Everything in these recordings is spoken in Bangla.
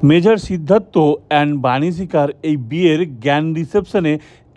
মেজর সিদ্ধার্থ অ্যান্ড বাণীশিকার এই বিয়ের জ্ঞান রিসেপশনে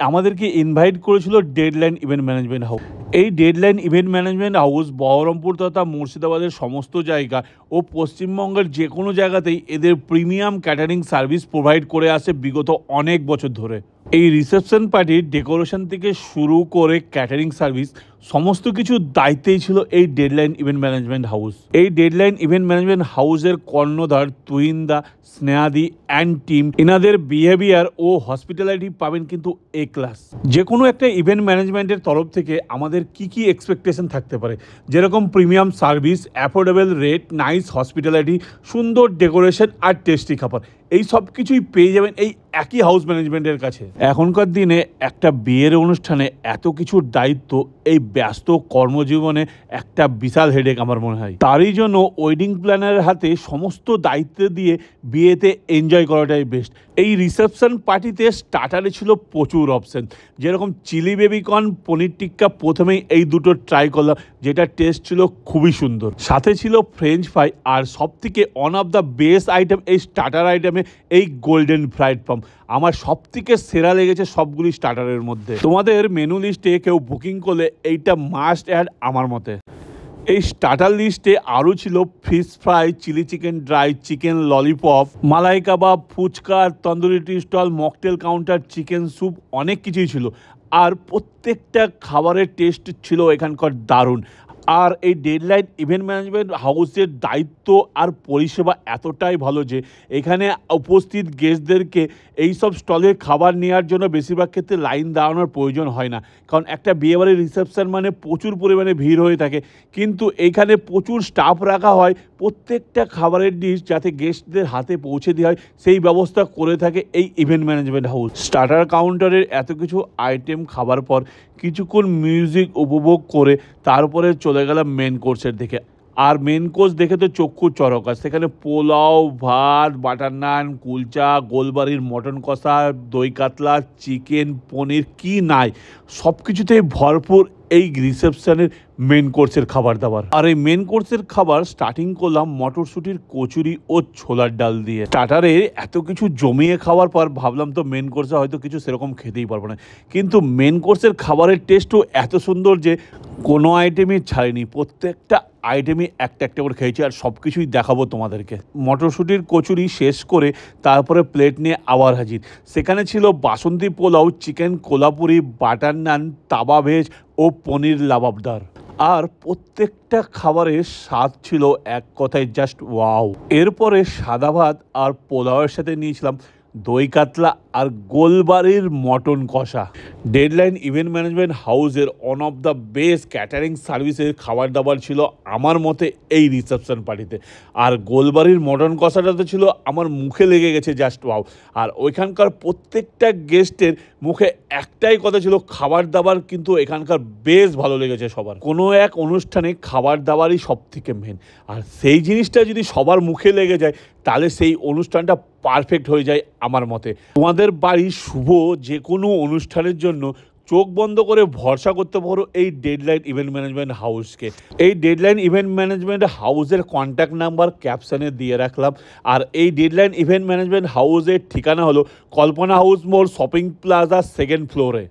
আমাদেরকে ইনভাইট করেছিল ডেডলাইন ইভেন্ট ম্যানেজমেন্ট হাউস। এই deadline event management house Baharampur তথা মুর্শিদাবাদের সমস্ত জায়গা ও পশ্চিমবঙ্গের যে কোনো জায়গাতেই এদের প্রিমিয়াম ক্যাটারিং সার্ভিস প্রোভাইড করে আসে বিগত অনেক বছর ধরে। এই রিসেপশন পার্টির ডেকোরেশন থেকে শুরু করে ক্যাটারিং সার্ভিস সমস্ত কিছুর দায়িত্বেই ছিল এই ডেডলাইন ইভেন্ট ম্যানেজমেন্ট হাউস। এই ডেডলাইন ইভেন্ট ম্যানেজমেন্ট হাউসের কর্ণধার তুহিনদা, স্নেহাদি অ্যান্ড টিম, এনাদের বিহেভিয়ার ও হসপিটালিটি পাবেন কিন্তু এ ক্লাস। যে কোনো একটা ইভেন্ট ম্যানেজমেন্টের তরফ থেকে আমাদের কি এক্সপেকটেশন থাকতে পারে, যেরকম premium service, affordable rate, nice hospitality, সুন্দর ডেকোরেশন আর টেস্টি খাবার, এই সব কিছুই পেয়ে যাবেন এই একই হাউস ম্যানেজমেন্টের কাছে। এখনকার দিনে একটা বিয়ের অনুষ্ঠানে এত কিছুর দায়িত্ব এই ব্যস্ত কর্মজীবনে একটা বিশাল হেডেক আমার মনে হয়। তারই জন্য ওয়েডিং প্ল্যানারের হাতে সমস্ত দায়িত্ব দিয়ে বিয়েতে এনজয় করাটাই বেস্ট। এই রিসেপশন পার্টিতে স্টার্টারে ছিল প্রচুর অপশন, যেরকম চিলি বেবিকর্ন, পনির টিক্কা। প্রথমেই এই দুটো ট্রাই করলাম, যেটা টেস্ট ছিল খুবই সুন্দর। সাথে ছিল ফ্রেঞ্চ ফ্রাই, আর সব থেকে one of the best item এই স্টার্টার আইটেমে এই গোল্ডেন ফ্রাইড পাম্প। আমার সব থেকে সেরা লেগেছে সবগুলি স্টার্টারের মধ্যে। তোমাদের মেনু লিস্টে কেউ বুকিং করলে এইটা মাস্ট অ্যাড আমার মতে। এই স্টার্টার লিস্টে আরও ছিল fish fry, chilli chicken dry, chicken lollipop, malai kebab, phuchka, tandoori tea stall, mocktail counter, chicken soup, অনেক কিছুই ছিল। আর প্রত্যেকটা খাবারের টেস্ট ছিল এখানকার দারুণ। আর এই ডেডলাইন ইভেন্ট ম্যানেজমেন্ট হাউসের দায়িত্ব আর পরিষেবা এতটাই ভালো যে এখানে উপস্থিত গেস্টদেরকে এই সব স্টলের খাবার নেওয়ার জন্য বেশিরভাগ ক্ষেত্রে লাইন দাঁড়ানোর প্রয়োজন হয় না, কারণ একটা বিয়েবাড়ির রিসেপশন মানে প্রচুর পরিমাণে ভিড় হয়ে থাকে। কিন্তু এইখানে প্রচুর স্টাফ রাখা হয় প্রত্যেকটা খাবারের ডিশ যাতে গেস্টদের হাতে পৌঁছে দেওয়া হয়, সেই ব্যবস্থা করে থাকে এই ইভেন্ট ম্যানেজমেন্ট হাউস। স্টার্টার কাউন্টারের এত কিছু আইটেম খাবার পর কিছুক্ষণ মিউজিক উপভোগ করে তারপরে চলে গেলাম মেন কোর্সের দিকে। আর মেন কোর্স দেখে তো চক্ষু চরকা। সেখানে পোলাও, ভাত, বাটার নান, কুলচা, গোলবাড়ির মটন কষা, দই কাতলা, চিকেন, পনির, কি নাই, সব কিছুতেই ভরপুর এই রিসেপশনের মেন কোর্সের খাবার দাবার। আর এই মেন কোর্সের খাবার স্টার্টিং করলাম মটরশুঁটির কচুরি ও ছোলার ডাল দিয়ে। স্টার্টারে এত কিছু জমিয়ে খাওয়ার পর ভাবলাম তো মেন কোর্সে হয়তো কিছু সেরকম খেতেই পারবো না, কিন্তু মেন কোর্সের খাবারের টেস্টও এত সুন্দর যে কোনো আইটেমই ছাড়েনি। প্রত্যেকটা আইটেমই একটা একটা করে খেয়েছি, আর সব কিছুই দেখাবো তোমাদেরকে। মটরশুঁটির কচুরি শেষ করে তারপরে প্লেট নিয়ে আবার হাজির। সেখানে ছিল বাসন্তী পোলাও, চিকেন কোলাপুরি, বাটার নান, তাবা ভেজ ও পনির লাবাবদার। আর প্রত্যেকটা খাবারের স্বাদ ছিল এক কথায় জাস্ট ওয়াও। এরপরে সাদা ভাত আর পোলাওয়ের সাথে নিয়েছিলাম দই কাতলা আর গোলবাড়ির মটন কষা। ডেডলাইন ইভেন্ট ম্যানেজমেন্ট হাউসের one of the best catering সার্ভিসের খাবার দাবার ছিল আমার মতে এই রিসেপশন পার্টিতে। আর গোলবাড়ির মটন কষাটা তো ছিল আমার মুখে লেগে গেছে জাস্ট ওয়াও। আর ওইখানকার প্রত্যেকটা গেস্টের মুখে একটাই কথা ছিল, খাবার দাবার কিন্তু এখানকার বেশ ভালো লেগেছে সবার। কোনো এক অনুষ্ঠানে খাবার দাবারই সব থেকে মেন, আর সেই জিনিসটা যদি সবার মুখে লেগে যায় তাহলে সেই অনুষ্ঠানটা পারফেক্ট হয়ে যায় আমার মতে। তোমাদের বাড়ির শুভ যে কোনো অনুষ্ঠানের জন্য চোখ বন্ধ করে ভরসা করতে পারো এই ডেডলাইন ইভেন্ট ম্যানেজমেন্ট হাউসকে। এই ডেডলাইন ইভেন্ট ম্যানেজমেন্ট হাউসের কন্ট্যাক্ট নাম্বার ক্যাপশনে দিয়ে রাখলাম। আর এই ডেডলাইন ইভেন্ট ম্যানেজমেন্ট হাউসের ঠিকানা হলো কল্পনা হাউস মোড়, শপিং প্লাজা, 2nd ফ্লোরে।